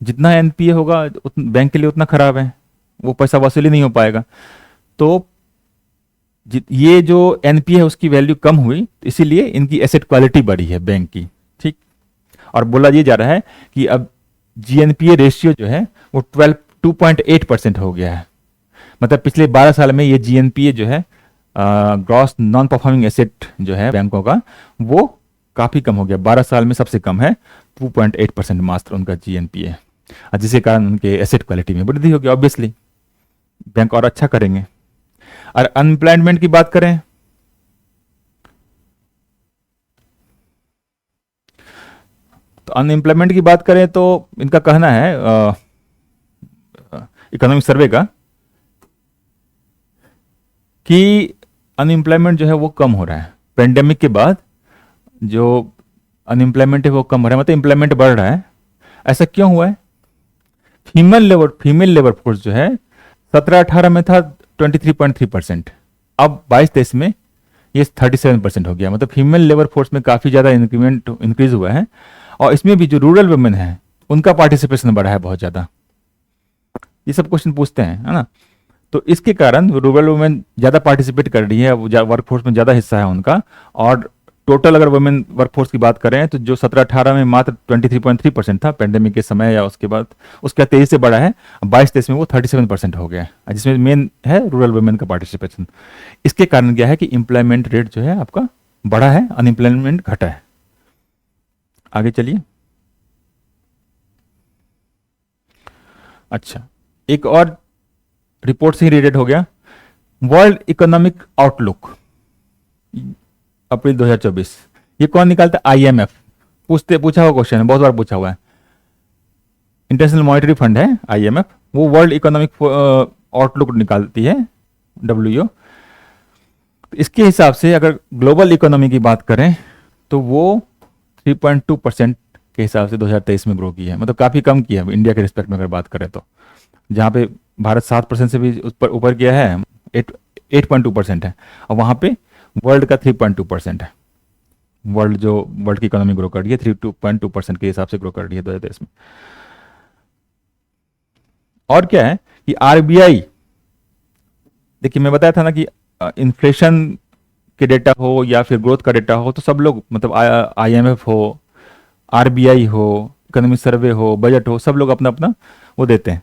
जितना एनपीए होगा बैंक के लिए उतना खराब है, वो पैसा वसूली नहीं हो पाएगा। तो ये जो एनपीए है उसकी वैल्यू कम हुई, इसीलिए इनकी एसेट क्वालिटी बढ़ी है बैंक की। ठीक, और बोला ये जा रहा है कि अब जीएनपीए रेशियो जो है वो 2.8% हो गया है। मतलब पिछले 12 साल में ये जीएनपीए जो है, ग्रॉस नॉन परफॉर्मिंग एसेट जो है बैंकों का, वो काफी कम हो गया, 12 साल में सबसे कम है, 2.8% मात्र उनका जीएनपीए, जिसके कारण उनके एसेट क्वालिटी में वृद्धि होगी। ऑब्वियसली बैंक और अच्छा करेंगे। और अनएम्प्लॉयमेंट की बात करें, तो अनएम्प्लॉयमेंट की बात करें तो इनका कहना है, इकोनॉमिक सर्वे का, कि अनएम्प्लॉयमेंट जो है वो कम हो रहा है पेंडेमिक के बाद। जो अनएम्प्लॉयमेंट है वो कम हो रहा है, मतलब एम्प्लॉयमेंट बढ़ रहा है। ऐसा क्यों हुआ है, फीमेल लेबर फोर्स जो है 17-18 में था 23.3%, अब 22-23 में ये 37% हो गया। मतलब फीमेल लेबर फोर्स में काफी ज्यादा इंक्रीज हुआ है। और इसमें भी जो रूरल वुमेन है उनका पार्टिसिपेशन बढ़ा है बहुत ज्यादा। ये सब क्वेश्चन पूछते हैं, है ना। तो इसके कारण रूरल वुमेन ज्यादा पार्टिसिपेट कर रही है, वर्कफोर्स में ज्यादा हिस्सा है उनका। और टोटल अगर वुमेन वर्कफोर्स की बात करें तो जो 17-18 में मात्र 23.3% था पेंडेमिक के समय या उसके बाद, उसका तेजी से बढ़ा है, 22-23 में वो 37% हो गया है, जिसमें मेन है रूरल वुमेन का पार्टिसिपेशन। इसके कारण क्या है कि एम्प्लॉयमेंट रेट जो है आपका बढ़ा है, अनएम्प्लॉयमेंट घटा है। आगे चलिए। अच्छा, एक और रिपोर्ट से ही रिलेटेड हो गया, वर्ल्ड इकोनॉमिक आउटलुक। अप्रैल 2024। ये कौन निकालता है? आईएमएफ। पूछा हुआ क्वेश्चन है, बहुत बार पूछा हुआ है। इंटरनेशनल मॉनेटरी फंड है आईएमएफ, वो वर्ल्ड इकोनॉमिक आउटलुक निकालती है, डब्ल्यूओ। इसके हिसाब से अगर ग्लोबल इकोनॉमी की बात करें तो वो 3.2% के हिसाब से 2023 में ग्रो की है, मतलब काफ़ी कम की है इंडिया के रिस्पेक्ट में अगर बात करें तो। जहाँ पे भारत 7% से भी ऊपर किया है, 8.2% है, और वहाँ पे वर्ल्ड का 3.2% है। वर्ल्ड की इकोनॉमी ग्रो कर रही है 3.2% के हिसाब से ग्रो कर रही है 2023 में। और क्या है कि आरबीआई, देखिए मैं बताया था ना कि इन्फ्लेशन के डेटा हो या फिर ग्रोथ का डेटा हो तो सब लोग, मतलब आईएमएफ हो, आरबीआई हो, इकोनॉमिक सर्वे हो, बजट हो, सब लोग अपना अपना वो देते हैं।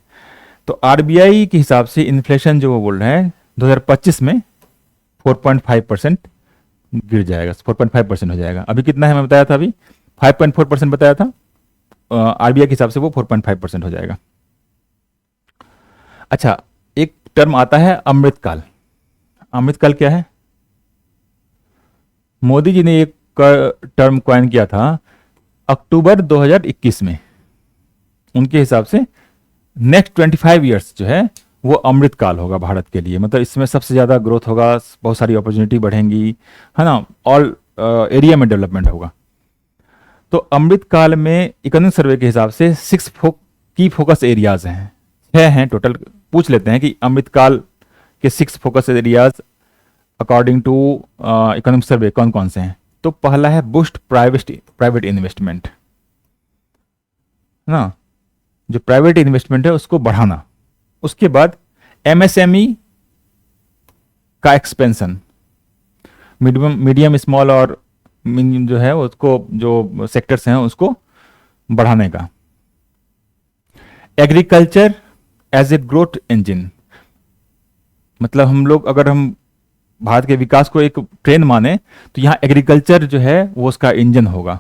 तो आरबीआई के हिसाब से इन्फ्लेशन जो वो बोल रहे हैं 2025 में 4.5% गिर जाएगा, 4.5% हो जाएगा। अभी कितना है मैं बताया था, अभी 5.4% बताया था। आरबीआई के हिसाब से वो 4.5% हो जाएगा। अच्छा, एक टर्म आता है अमृतकाल। अमृतकाल क्या है? मोदी जी ने एक टर्म कॉइन किया था अक्टूबर 2021 में। उनके हिसाब से नेक्स्ट 25 ईयर्स जो है वो अमृतकाल होगा भारत के लिए, मतलब इसमें सबसे ज़्यादा ग्रोथ होगा, बहुत सारी अपॉर्चुनिटी बढ़ेंगी, है ना, ऑल एरिया में डेवलपमेंट होगा। तो अमृतकाल में इकोनॉमिक सर्वे के हिसाब से 6 की फोकस एरियाज हैं, 6 हैं टोटल। पूछ लेते हैं कि अमृतकाल के 6 focus areas according to economic survey कौन कौन से हैं। तो पहला है बूस्ट प्राइवेट इन्वेस्टमेंट, ना, जो प्राइवेट इन्वेस्टमेंट है उसको बढ़ाना। उसके बाद एमएसएमई का एक्सपेंशन, मीडियम स्मॉल और जो है उसको, जो सेक्टर्स हैं उसको बढ़ाने का। Agriculture as a growth engine, मतलब हम लोग अगर हम भारत के विकास को एक ट्रेन माने तो यहां एग्रीकल्चर जो है वो उसका इंजन होगा।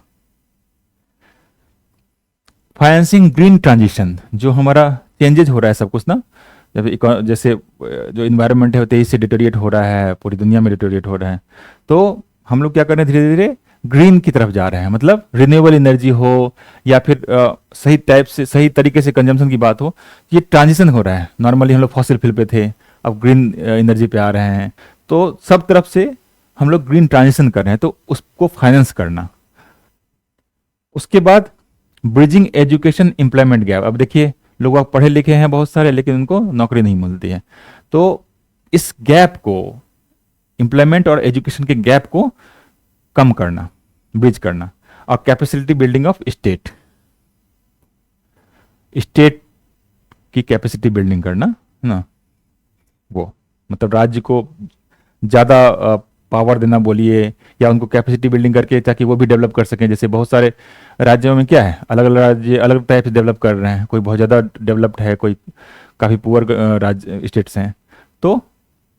फाइनेंसिंग ग्रीन ट्रांजिशन, जो हमारा चेंजेज हो रहा है सब कुछ ना, जैसे जो इन्वायरमेंट है तेजी से डिटोरिएट हो रहा है, पूरी दुनिया में डिटोरिएट हो रहा है, तो हम लोग क्या कर रहे हैं, धीरे धीरे ग्रीन की तरफ जा रहे हैं। मतलब रिन्यूएबल एनर्जी हो या फिर सही टाइप से, सही तरीके से कंजम्पशन की बात हो, ये ट्रांजिशन हो रहा है। नॉर्मली हम लोग फॉसिल फ्यूल पे थे, अब ग्रीन एनर्जी पे आ रहे हैं, तो सब तरफ से हम लोग ग्रीन ट्रांजिशन कर रहे हैं, तो उसको फाइनेंस करना। उसके बाद ब्रिजिंग एजुकेशन एम्प्लॉयमेंट गैप। अब देखिए लोग आप पढ़े लिखे हैं बहुत सारे, लेकिन उनको नौकरी नहीं मिलती है, तो इस गैप को, एम्प्लॉयमेंट और एजुकेशन के गैप को कम करना, ब्रिज करना। और कैपेसिटी बिल्डिंग ऑफ स्टेट की कैपेसिटी बिल्डिंग करना, है ना, वो मतलब राज्य को ज़्यादा पावर देना बोलिए, या उनको कैपेसिटी बिल्डिंग करके ताकि वो भी डेवलप कर सकें। जैसे बहुत सारे राज्यों में क्या है, अलग अलग राज्य अलग टाइप से डेवलप कर रहे हैं, कोई बहुत ज़्यादा डेवलप्ड है, कोई काफ़ी पुअर राज्य स्टेट्स हैं, तो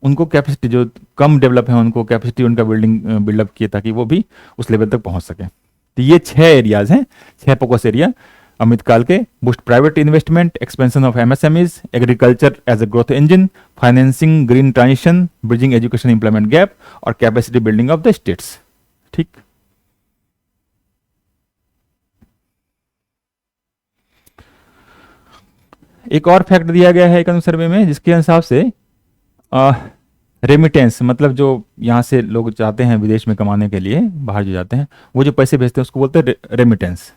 उनको कैपेसिटी, जो कम डेवलप है उनको कैपेसिटी उनका बिल्डअप किए ताकि वो भी उस लेवल तक पहुंच सके। तो ये 6 एरियाज हैं, 6 फोकस एरिया अमृतकाल के। Boost private investment, expansion of MSMEs, agriculture as a growth engine, financing green transition, bridging education employment gap, और capacity building of the states. ठीक, एक और फैक्ट दिया गया है इकोनॉमिक सर्वे में, जिसके हिसाब से रेमिटेंस, मतलब जो यहाँ से लोग जाते हैं विदेश में कमाने के लिए, बाहर जो जाते हैं, वो जो पैसे भेजते हैं उसको बोलते हैं रेमिटेंस।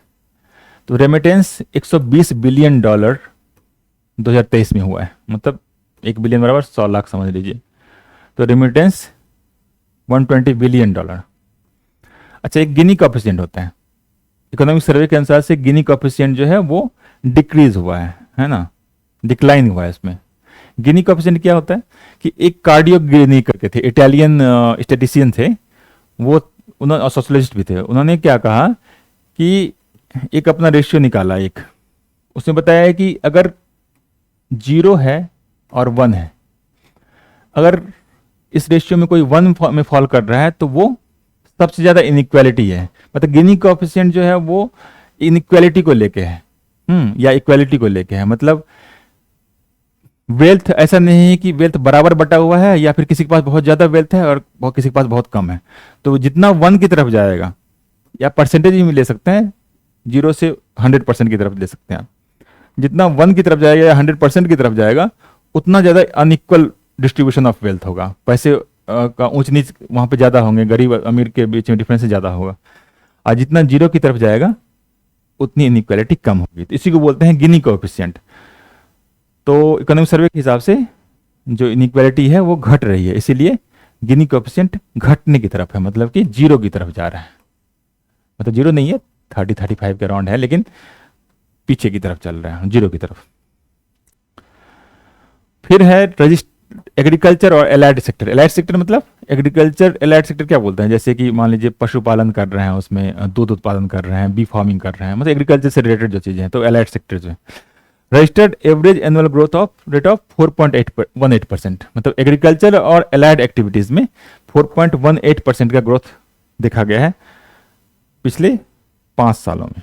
तो रेमिटेंस 120 बिलियन डॉलर 2023 में हुआ है, मतलब 1 बिलियन बराबर 100 लाख समझ लीजिए। तो रेमिटेंस 120 बिलियन डॉलर। अच्छा, एक गिनी कोएफिशिएंट होता है इकोनॉमिक सर्वे के अनुसार से, गिनी कोएफिशिएंट जो है वो डिक्रीज हुआ है ना, डिक्लाइन हुआ है इसमें। गिनी कोएफिशिएंट क्या होता है कि एक कार्डियो गिनी करके थे, इटालियन स्टैटिस्टिशियन थे वो, उन्होंने सोशलिस्ट भी थे। उन्होंने क्या कहा कि एक अपना रेशियो निकाला, एक उसने बताया है कि अगर 0 है और 1 है, अगर इस रेशियो में कोई 1 में फॉल कर रहा है तो वो सबसे ज़्यादा इनइक्वालिटी है। मतलब गिनी कोएफिशिएंट जो है वो इनइक्वालिटी को लेके है, या इक्वालिटी को लेके है। मतलब वेल्थ ऐसा नहीं है कि वेल्थ बराबर बटा हुआ है या फिर किसी के पास बहुत ज़्यादा वेल्थ है और किसी के पास बहुत कम है। तो जितना वन की तरफ जाएगा, या परसेंटेज में ले सकते हैं, 0 से 100% की तरफ ले सकते हैं आप। जितना वन की तरफ जाएगा या 100% की तरफ जाएगा, उतना ज़्यादा अनइक्वल डिस्ट्रीब्यूशन ऑफ वेल्थ होगा। पैसे का ऊंच नीच वहाँ पे ज़्यादा होंगे, गरीब अमीर के बीच में डिफरेंस ज़्यादा होगा। और जितना जीरो की तरफ जाएगा उतनी इनइक्वालिटी कम होगी। तो इसी को बोलते हैं गिनी कोएफिशिएंट। तो इकोनॉमिक सर्वे के हिसाब से जो इनइक्वालिटी है वो घट रही है, इसीलिए गिनी कोएफिशिएंट घटने की तरफ है, मतलब कि जीरो की तरफ जा रहा है। मतलब जीरो नहीं है, 30-35 के अराउंड है, लेकिन पीछे की तरफ चल रहा है, जीरो की तरफ। फिर है एग्रीकल्चर और एलाइड सेक्टर। एलाइड सेक्टर मतलब एग्रीकल्चर, एलाइड सेक्टर क्या बोलते हैं, जैसे कि मान लीजिए पशुपालन कर रहे हैं, उसमें दूध उत्पादन कर रहे हैं, बी फार्मिंग कर रहे हैं, मतलब एग्रीकल्चर से रिलेटेड जो चीज़ें हैं, तो एलाइड सेक्टर जो है। Registered average annual growth of rate of 4.18%, मतलब एग्रीकल्चर और एलाइड एक्टिविटीज में 4.18% का ग्रोथ देखा गया है पिछले 5 सालों में।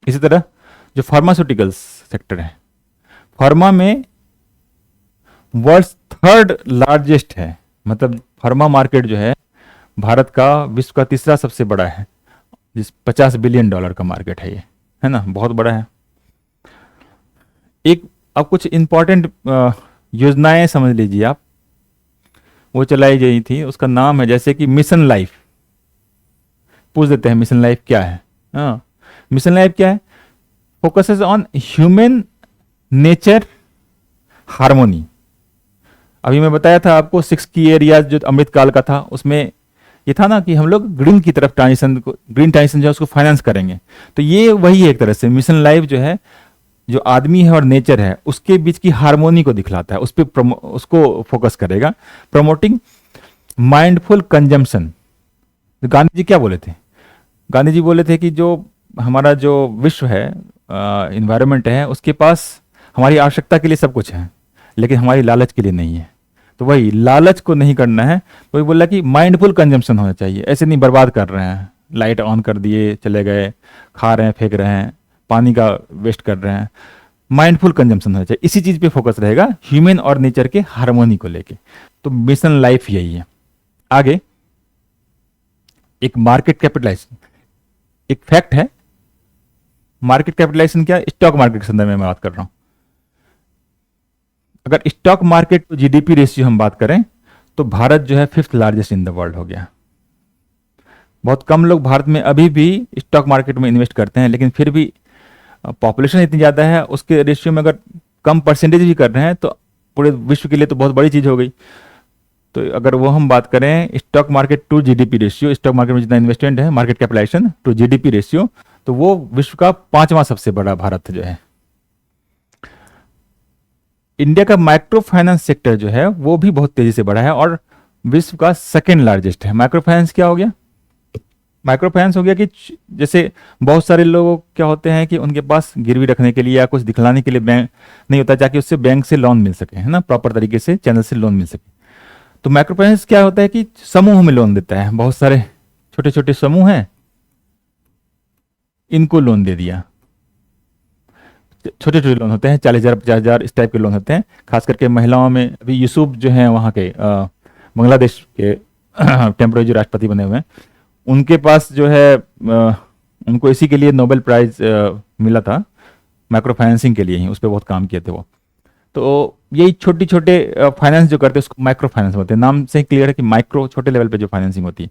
इसी तरह जो फार्मास्यूटिकल्स सेक्टर है, फार्मा में वर्ल्ड 3rd लार्जेस्ट है, मतलब फार्मा मार्केट जो है भारत का विश्व का 3रा सबसे बड़ा है, जिस $50 बिलियन का मार्केट है ये, है ना, बहुत बड़ा है। एक अब कुछ इंपॉर्टेंट योजनाएं समझ लीजिए आप, वो चलाई गई थी, उसका नाम है जैसे कि मिशन लाइफ। पूछ देते हैं मिशन लाइफ क्या है। हाँ, मिशन लाइफ क्या है? Focuses on human nature harmony. अभी मैं बताया था आपको 6 की एरियाज जो अमृतकाल का था, उसमें ये था ना कि हम लोग ग्रीन की तरफ ग्रीन ट्रांजिशन जो है उसको फाइनेंस करेंगे। तो ये वही है एक तरह से मिशन लाइफ जो है, जो आदमी है और नेचर है उसके बीच की हार्मोनी को दिखलाता है, उसको फोकस करेगा। Promoting mindful consumption. Gandhi ji क्या बोले थे? गांधी जी बोले थे कि जो हमारा जो विश्व है, इन्वायरमेंट है, उसके पास हमारी आवश्यकता के लिए सब कुछ है, लेकिन हमारी लालच के लिए नहीं है। तो वही लालच को नहीं करना है, तो वही बोला कि माइंडफुल कंजम्पशन होना चाहिए। ऐसे नहीं बर्बाद कर रहे हैं, लाइट ऑन कर दिए चले गए, खा रहे हैं फेंक रहे हैं, पानी का वेस्ट कर रहे हैं। माइंडफुल कंजम्पशन होना चाहिए, इसी चीज पे फोकस रहेगा, ह्यूमन और नेचर के हार्मोनी को लेके। तो मिशन लाइफ यही है। आगे एक मार्केट कैपिटलाइजेशन, एक फैक्ट है। मार्केट कैपिटलाइजेशन क्या? स्टॉक मार्केट के संदर्भ में मैं बात कर रहा हूं। अगर stock market to GDP ratio हम बात करें तो भारत जो है 5th largest in the world हो गया। बहुत कम लोग भारत में अभी भी स्टॉक मार्केट में इन्वेस्ट करते हैं, लेकिन फिर भी पॉपुलेशन इतनी ज़्यादा है, उसके रेशियो में अगर कम परसेंटेज भी कर रहे हैं तो पूरे विश्व के लिए तो बहुत बड़ी चीज़ हो गई। तो अगर वो हम बात करें stock market to GDP ratio, stock market में जितना इन्वेस्टमेंट है, market capitalisation to GDP ratio, तो वो विश्व का 5वां सबसे बड़ा भारत जो है। इंडिया का माइक्रो फाइनेंस सेक्टर जो है वो भी बहुत तेजी से बढ़ा है और विश्व का 2nd लार्जेस्ट है। माइक्रो फाइनेंस क्या हो गया? माइक्रो फाइनेंस हो गया कि जैसे बहुत सारे लोग क्या होते हैं कि उनके पास गिरवी रखने के लिए या कुछ दिखलाने के लिए बैंक नहीं होता, जाके उससे बैंक से लोन मिल सके, है ना, प्रॉपर तरीके से चैनल से लोन मिल सके। तो माइक्रो फाइनेंस क्या होता है कि समूह में लोन देता है, बहुत सारे छोटे छोटे समूह हैं, इनको लोन दे दिया। छोटे छोटे लोन होते हैं, 40,000 50,000 इस टाइप के लोन होते हैं, खास करके महिलाओं में। अभी यूसुफ जो है वहाँ के बांग्लादेश के टेम्पोररी जो राष्ट्रपति बने हुए हैं, उनके पास जो है उनको इसी के लिए नोबेल प्राइज मिला था, माइक्रो फाइनेंसिंग के लिए ही, उस पर बहुत काम किए थे वो। तो यही छोटे छोटे फाइनेंस जो करते हैं उसको माइक्रो फाइनेंस होते हैं। नाम से क्लियर है कि माइक्रो, छोटे लेवल पे जो फाइनेंसिंग होती है।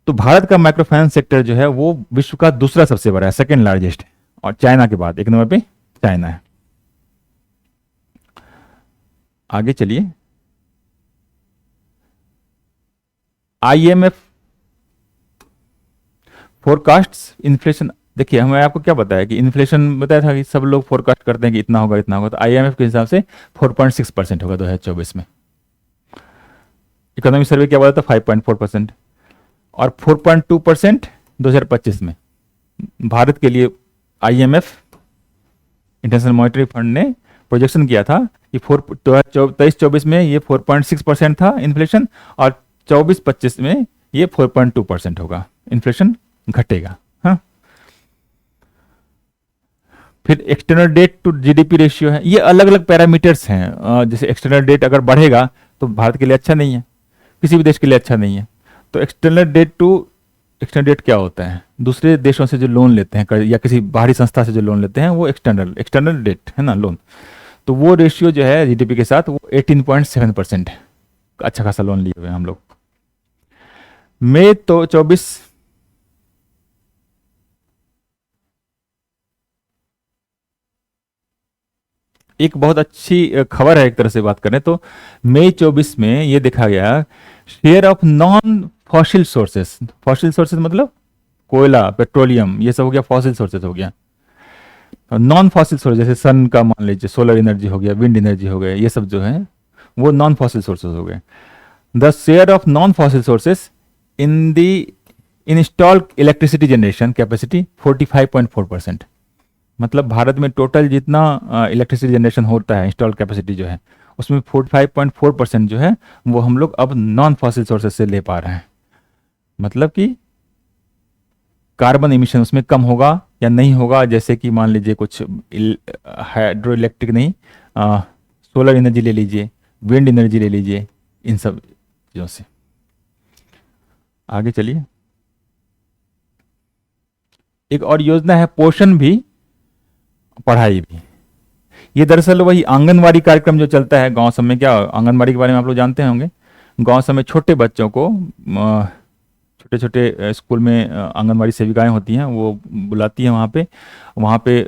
तो भारत का माइक्रो फाइनेंस सेक्टर जो है वो विश्व का 2रा सबसे बड़ा है, 2nd लार्जेस्ट है, और चाइना के बाद 1 नंबर पे चाइना है। आगे चलिए, आईएमएफ फोरकास्ट इन्फ्लेशन। देखिए हमें आपको क्या बताया कि इन्फ्लेशन बताया था कि सब लोग फोरकास्ट करते हैं कि इतना होगा इतना होगा, तो आईएमएफ के हिसाब से 4.6% होगा 2024 में। इकोनॉमिक सर्वे क्या बोला था? 5.4%, और 4.2% 2025 में। भारत के लिए आईएमएफ, इंटरनेशनल मॉनेटरी फंड ने प्रोजेक्शन किया था कि 23-24 में ये 4.6% था इन्फ्लेशन, और 24-25 में ये 4.2% होगा, इन्फ्लेशन घटेगा। हाँ, फिर external debt to GDP ratio है। ये अलग अलग पैरामीटर्स हैं। जैसे एक्सटर्नल डेट अगर बढ़ेगा तो भारत के लिए अच्छा नहीं है, किसी भी देश के लिए अच्छा नहीं है। तो एक्सटर्नल डेट क्या होता है? दूसरे देशों से जो लोन लेते हैं या किसी बाहरी संस्था से जो लोन लेते हैं, वो एक्सटर्नल डेट है ना, लोन। तो वो रेशियो जो है जीडीपी के साथ वो 18.7% है। अच्छा खासा लोन लिए हुए हैं हम लोग। मई तो 24 एक बहुत अच्छी खबर है, एक तरह से बात करें तो मई 24 में ये देखा गया, share of non fossil sources. Fossil sources मतलब कोयला, पेट्रोलियम, ये सब हो गया फॉसिल सोर्सेस हो गया। नॉन फॉसिल सोर्स जैसे सन का मान लीजिए, सोलर एनर्जी हो गया, विंड एनर्जी हो गया, ये सब जो है वो नॉन फॉसिल सोर्सेज हो गए। The share of non fossil sources in the installed electricity generation capacity 45.4%। मतलब भारत में टोटल जितना इलेक्ट्रिसिटी जनरेशन होता है, इंस्टॉल्ड कैपेसिटी जो है, उसमें 45.4% जो है वो हम लोग अब नॉन फॉसिल सोर्सेज से ले पा रहे हैं। मतलब कि कार्बन इमिशन उसमें कम होगा या नहीं होगा, जैसे कि मान लीजिए कुछ हाइड्रो इलेक्ट्रिक नहीं, सोलर एनर्जी ले लीजिए, विंड एनर्जी ले लीजिए, इन सब चीज़ों से। आगे चलिए, एक और योजना है पोषण भी पढ़ाई भी। ये दरअसल वही आंगनवाड़ी कार्यक्रम जो चलता है गांव सब में। क्या आंगनवाड़ी के बारे में आप लोग जानते होंगे? गांव सब में छोटे बच्चों को छोटे छोटे स्कूल में आंगनवाड़ी सेविकाएं होती हैं, वो बुलाती हैं वहाँ पे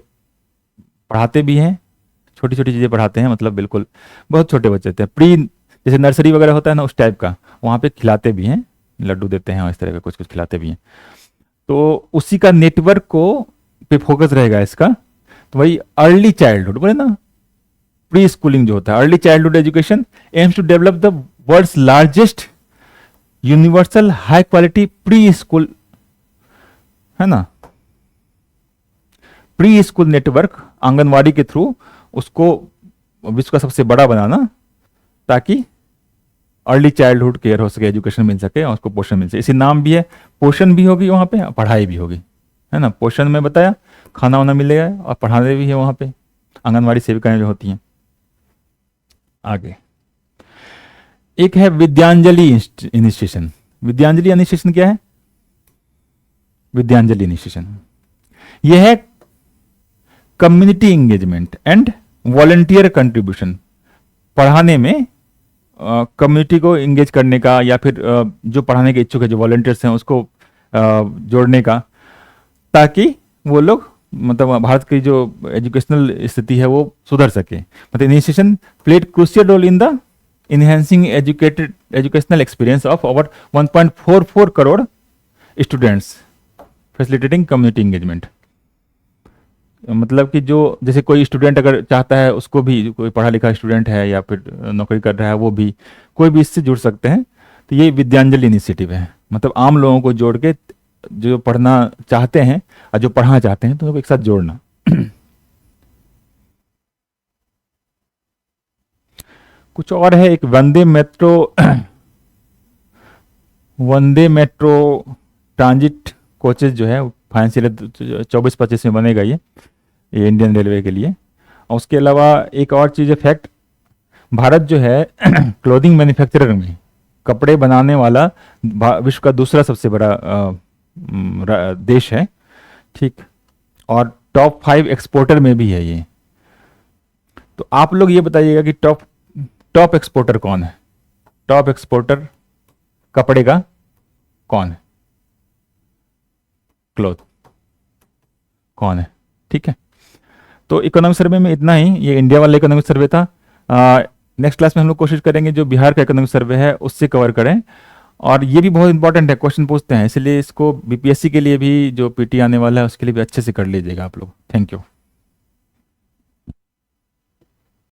पढ़ाते भी हैं, छोटी छोटी चीज़ें पढ़ाते हैं। मतलब बिल्कुल बहुत छोटे बच्चे होते हैं, प्री जैसे नर्सरी वगैरह होता है ना, उस टाइप का। वहाँ पे खिलाते भी हैं, लड्डू देते हैं और इस तरह का कुछ कुछ खिलाते भी हैं। तो उसी का नेटवर्क को पे फोकस रहेगा इसका। तो वही अर्ली चाइल्डहुड बोले ना, प्री स्कूलिंग जो होता है, early childhood education aims to develop the world's largest universal high quality preschool, है ना, प्री स्कूल नेटवर्क आंगनवाड़ी के थ्रू उसको विश्व का सबसे बड़ा बनाना, ताकि अर्ली चाइल्डहुड केयर हो सके, एजुकेशन मिल सके और उसको पोषण मिल सके। इसी नाम भी है, पोषण भी होगी वहाँ पे, पढ़ाई भी होगी, है ना। पोषण में बताया खाना वाना मिलेगा और पढ़ाने भी है वहाँ पे आंगनवाड़ी सेविकाएं जो होती हैं। आगे एक है विद्यांजलि इनिशिएशन। विद्यांजलि इनिशिएशन क्या है? विद्यांजलि इनिशिएशन यह है community engagement and volunteer contribution. पढ़ाने में कम्युनिटी को एंगेज करने का, या फिर जो पढ़ाने के इच्छुक है, जो वॉलंटियर्स हैं, उसको जोड़ने का, ताकि वो लोग मतलब भारत की जो एजुकेशनल स्थिति है वो सुधर सके। मतलब initiation played crucial role in the enhancing educational experience of over 1.44 crore students, facilitating community engagement. मतलब कि जो जैसे कोई स्टूडेंट अगर चाहता है, उसको भी, कोई पढ़ा लिखा स्टूडेंट है या फिर नौकरी कर रहा है, वो भी कोई भी इससे जुड़ सकते हैं। तो ये विद्यांजलि इनिशिएटिव है, मतलब आम लोगों को जोड़ के, जो पढ़ना चाहते हैं और जो पढ़ना चाहते हैं, तो उनको एक साथ जोड़ना। कुछ और है, एक वंदे मेट्रो ट्रांजिट कोचेज जो है फाइनेंशियल 24-25 में बनेगा ये इंडियन रेलवे के लिए। और उसके अलावा एक और चीज़ है, फैक्ट, भारत जो है क्लोथिंग मैन्युफैक्चरर में, कपड़े बनाने वाला विश्व का दूसरा सबसे बड़ा देश है, ठीक। और टॉप 5 एक्सपोर्टर में भी है ये। तो आप लोग ये बताइएगा कि टॉप एक्सपोर्टर कौन है? टॉप एक्सपोर्टर कपड़े का कौन है? क्लॉथ कौन है? ठीक है। तो इकोनॉमिक सर्वे में इतना ही, ये इंडिया वाला इकोनॉमिक सर्वे था। नेक्स्ट क्लास में हम लोग कोशिश करेंगे जो बिहार का इकोनॉमिक सर्वे है उससे कवर करें। और ये भी बहुत इंपॉर्टेंट है, क्वेश्चन पूछते हैं, इसलिए इसको बीपीएससी के लिए भी, जो पीटी आने वाला है उसके लिए भी अच्छे से कर लीजिएगा आप लोग। Thank you.